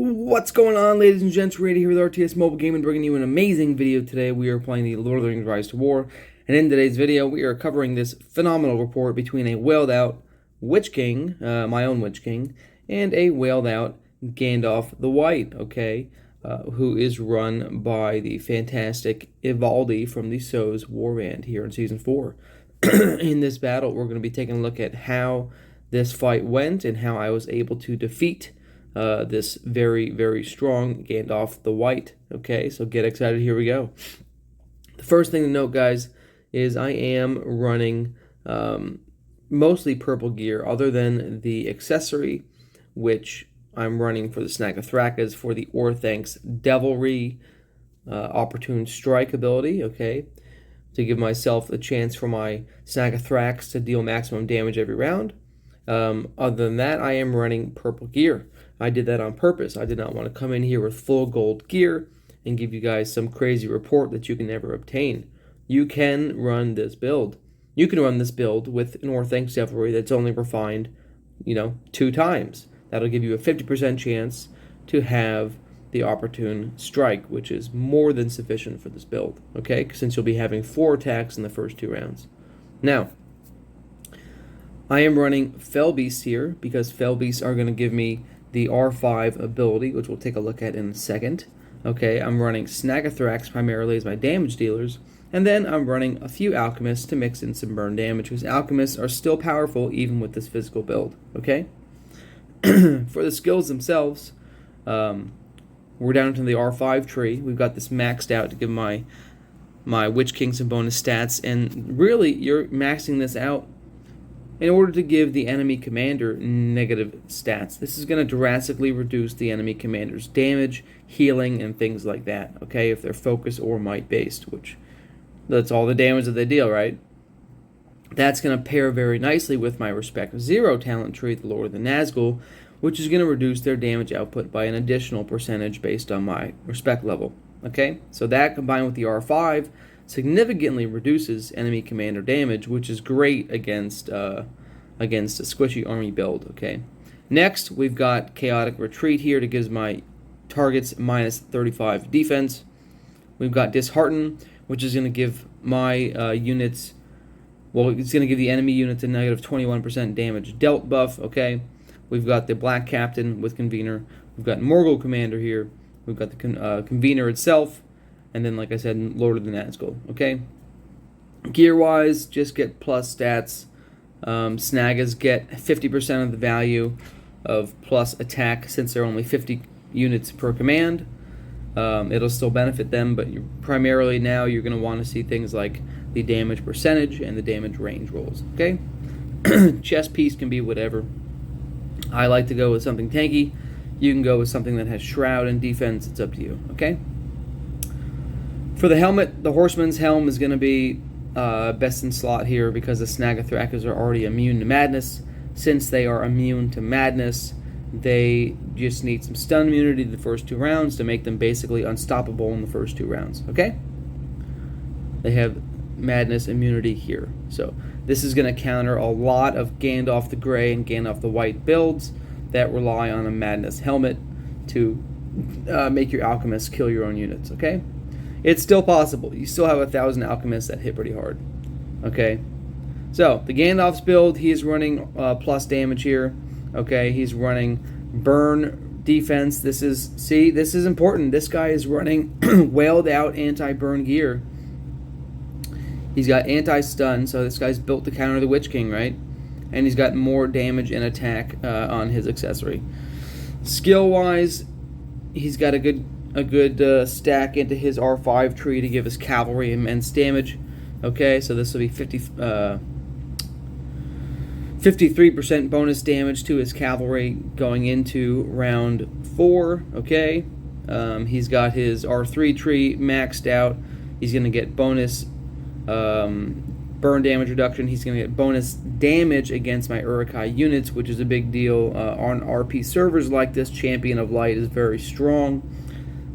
What's going on, ladies and gents? Rady here with RTS Mobile Gaming, bringing you an amazing video today. We are playing the Lord of the Rings Rise to War, and in today's video, we are covering this phenomenal report between a whaled-out Witch King, my own Witch King, and a whaled-out Gandalf the White, okay, who is run by the fantastic Ivaldi from the SO's Warband here in Season 4. In this battle, we're going to be taking a look at how this fight went and how I was able to defeat this very, very strong Gandalf the White. Okay, so get excited. Here we go. The first thing to note, guys, is I am running mostly purple gear, other than the accessory, which I'm running for the Snaga-Thrak for the Orthank's Devilry Opportune Strike ability, okay, to give myself the chance for my Snaga-Thraks to deal maximum damage every round. Other than that, I am running purple gear. I did that on purpose. I did not want to come in here with full gold gear and give you guys some crazy report that you can never obtain. You can run this build. You can run this build with an Orthank's Devilry that's only refined, 2 times. That'll give you a 50% chance to have the Opportune Strike, which is more than sufficient for this build, okay? Since you'll be having 4 attacks in the first 2 rounds. Now, I am running Fell Beasts here because Fell Beasts are going to give me the R5 ability, which we'll take a look at in a second. Okay, I'm running Snaga-Thraks primarily as my damage dealers, and then I'm running a few Alchemists to mix in some burn damage, because Alchemists are still powerful even with this physical build, okay? For the skills themselves, we're down to the R5 tree. We've got this maxed out to give my Witch King some bonus stats, and really, you're maxing this out in order to give the enemy commander negative stats. This is going to drastically reduce the enemy commander's damage, healing, and things like that, okay, if they're focus or might based, which that's all the damage that they deal, right? That's going to pair very nicely with my Respect 0 talent tree, the Lord of the Nazgul, which is going to reduce their damage output by an additional percentage based on my Respect level, okay? So that combined with the R5 significantly reduces enemy commander damage, which is great against a squishy army build, okay? Next, we've got Chaotic Retreat here to give my targets minus 35 defense. We've got Dishearten, which is going to give my units, well, it's going to give the enemy units a negative 21% damage dealt buff, okay? We've got the Black Captain with Convener. We've got Morgul Commander here. We've got the Convener itself. And then, like I said, Lord of the Nazgul, okay? Gear-wise, just get plus stats. Snagas get 50% of the value of plus attack since they're only 50 units per command. It'll still benefit them, but primarily now you're going to want to see things like the damage percentage and the damage range rolls, okay? Chest piece can be whatever. I like to go with something tanky. You can go with something that has Shroud and defense. It's up to you, okay? For the helmet, the Horseman's helm is going to be best in slot here because the Snaga-Thrakers are already immune to madness. Since they are immune to madness, they just need some stun immunity the first 2 rounds to make them basically unstoppable in the first 2 rounds, okay? They have madness immunity here. So this is going to counter a lot of Gandalf the Grey and Gandalf the White builds that rely on a madness helmet to make your alchemists kill your own units, okay? It's still possible. You still have 1,000 alchemists that hit pretty hard. Okay? So, the Gandalf's build, he is running plus damage here. Okay? He's running burn defense. This is important. This guy is running whaled out anti-burn gear. He's got anti-stun, so this guy's built to counter the Witch King, right? And he's got more damage and attack on his accessory. Skill-wise, he's got a good stack into his R5 tree to give his cavalry immense damage. Okay, so this will be 53% bonus damage to his cavalry going into round 4. Okay, he's got his R3 tree maxed out. He's going to get bonus burn damage reduction. He's going to get bonus damage against my Uruk-hai units, which is a big deal on RP servers like this. Champion of Light is very strong.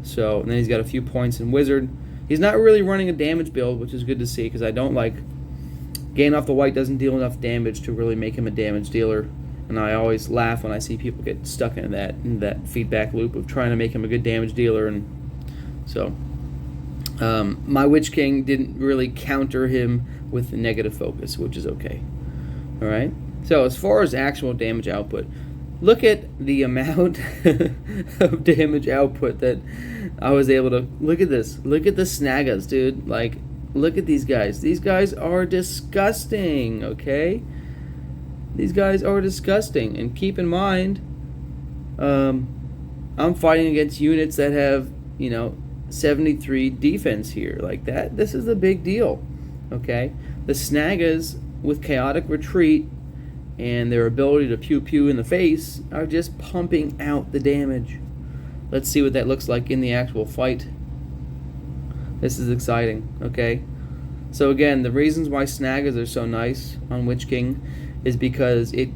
So, and then he's got a few points in Wizard. He's not really running a damage build, which is good to see, because I don't like... Gandalf the White doesn't deal enough damage to really make him a damage dealer. And I always laugh when I see people get stuck in that feedback loop of trying to make him a good damage dealer. And so my Witch King didn't really counter him with the negative focus, which is okay. All right. So as far as actual damage output, look at the amount of damage output that I was able to... Look at this. Look at the Snagas, dude. Like, look at these guys. These guys are disgusting, okay? These guys are disgusting. And keep in mind, I'm fighting against units that have, 73 defense here. Like that. This is a big deal, okay? The Snagas with Chaotic Retreat and their ability to pew-pew in the face are just pumping out the damage. Let's see what that looks like in the actual fight. This is exciting, okay? So again, the reasons why Snagas are so nice on Witch King is because it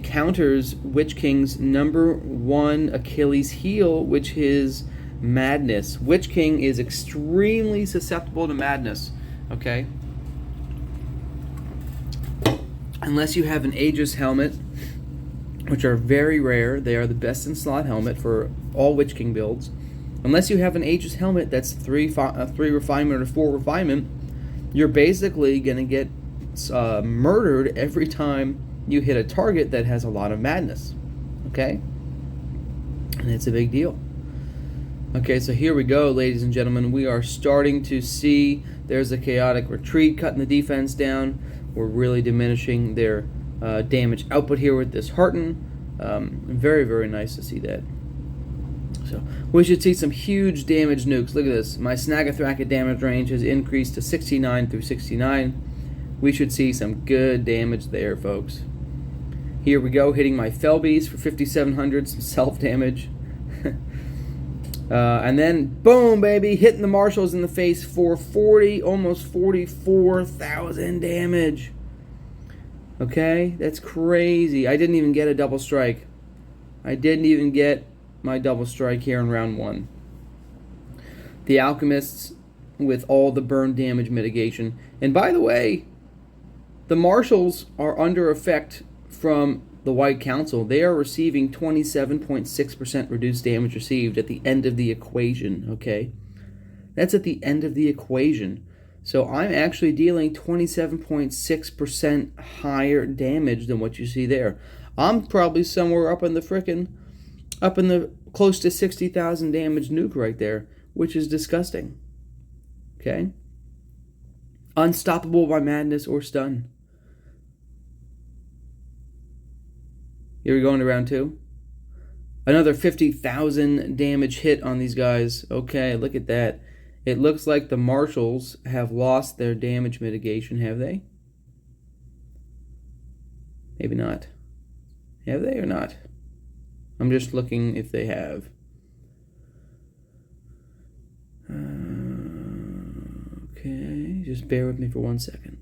counters Witch King's #1 Achilles heel, which is madness. Witch King is extremely susceptible to madness, okay? Unless you have an Aegis helmet, which are very rare. They are the best in slot helmet for all Witch King builds. Unless you have an Aegis helmet that's 3 refinement or 4 refinement, you're basically going to get murdered every time you hit a target that has a lot of madness. Okay? And it's a big deal. Okay, so here we go, ladies and gentlemen. We are starting to see there's a Chaotic Retreat cutting the defense down. We're really diminishing their damage output here with this Hearten. Very, very nice to see that. So we should see some huge damage nukes. Look at this. My Snaga-Thrak damage range has increased to 69 through 69. We should see some good damage there, folks. Here we go, hitting my Felbies for 5,700, some self-damage. And then, boom, baby, hitting the Marshals in the face for almost 44,000 damage. Okay, that's crazy. I didn't even get a double strike. I didn't even get my double strike here in round 1. The Alchemists with all the burn damage mitigation. And by the way, the Marshals are under effect from the White Council. They are receiving 27.6% reduced damage received at the end of the equation, okay? That's at the end of the equation. So I'm actually dealing 27.6% higher damage than what you see there. I'm probably somewhere up in the close to 60,000 damage nuke right there, which is disgusting. Okay? Unstoppable by madness or stun. Here we go into round 2. Another 50,000 damage hit on these guys. Okay, look at that. It looks like the Marshals have lost their damage mitigation, have they? Maybe not. Have they or not? I'm just looking if they have. Okay, just bear with me for 1 second.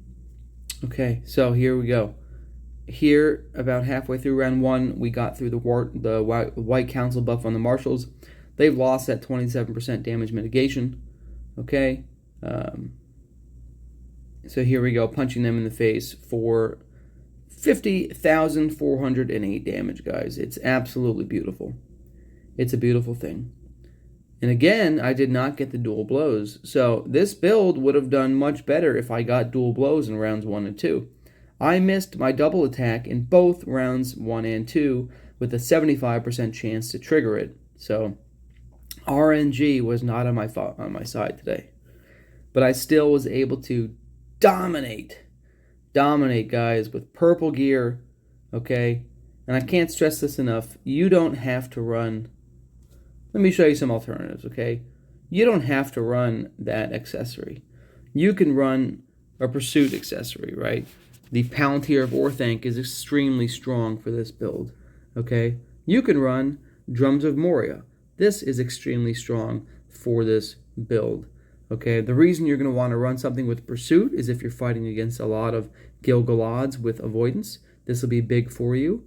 Okay, so here we go. Here, about halfway through round 1, we got through the White Council buff on the Marshals. They've lost that 27% damage mitigation. Okay, so here we go, punching them in the face for 50,408 damage, guys. It's absolutely beautiful. It's a beautiful thing. And again, I did not get the dual blows. So this build would have done much better if I got dual blows in rounds 1 and 2. I missed my double attack in both rounds 1 and 2 with a 75% chance to trigger it. So RNG was not on my side today. But I still was able to dominate, guys, with purple gear, okay? And I can't stress this enough. You don't have to run... Let me show you some alternatives, okay? You don't have to run that accessory. You can run a Pursuit accessory, right? The Palantir of Orthanc is extremely strong for this build, okay? You can run Drums of Moria. This is extremely strong for this build, okay? The reason you're going to want to run something with Pursuit is if you're fighting against a lot of Gil-galads with Avoidance. This will be big for you.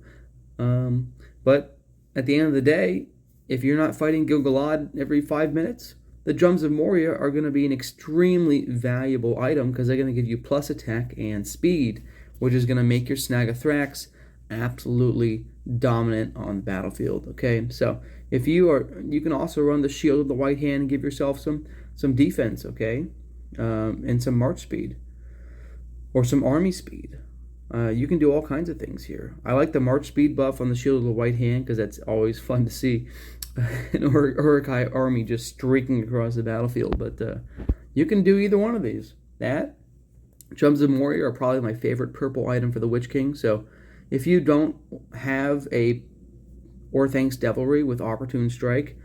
But at the end of the day, if you're not fighting Gil-galad every 5 minutes, the Drums of Moria are going to be an extremely valuable item because they're going to give you plus attack and speed, which is going to make your Snaga-Thraks absolutely dominant on the battlefield. Okay, so if you are, you can also run the Shield of the White Hand and give yourself some defense. Okay, and some march speed or some army speed. You can do all kinds of things here. I like the march speed buff on the Shield of the White Hand because that's always fun to see an Uruk-hai army just streaking across the battlefield. But you can do either one of these. That, Drums of Moria are probably my favorite purple item for the Witch King. So if you don't have a Orthank's Devilry with Opportune Strike,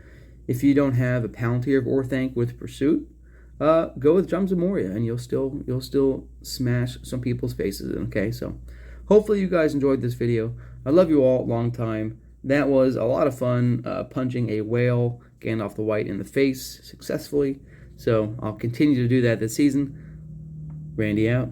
if you don't have a Palantir of Orthanc with Pursuit, go with Drums of Moria, and you'll still smash some people's faces in. Okay, so hopefully you guys enjoyed this video. I love you all. Long time. That was a lot of fun, punching a whale, Gandalf the White, in the face successfully. So I'll continue to do that this season. Randy out.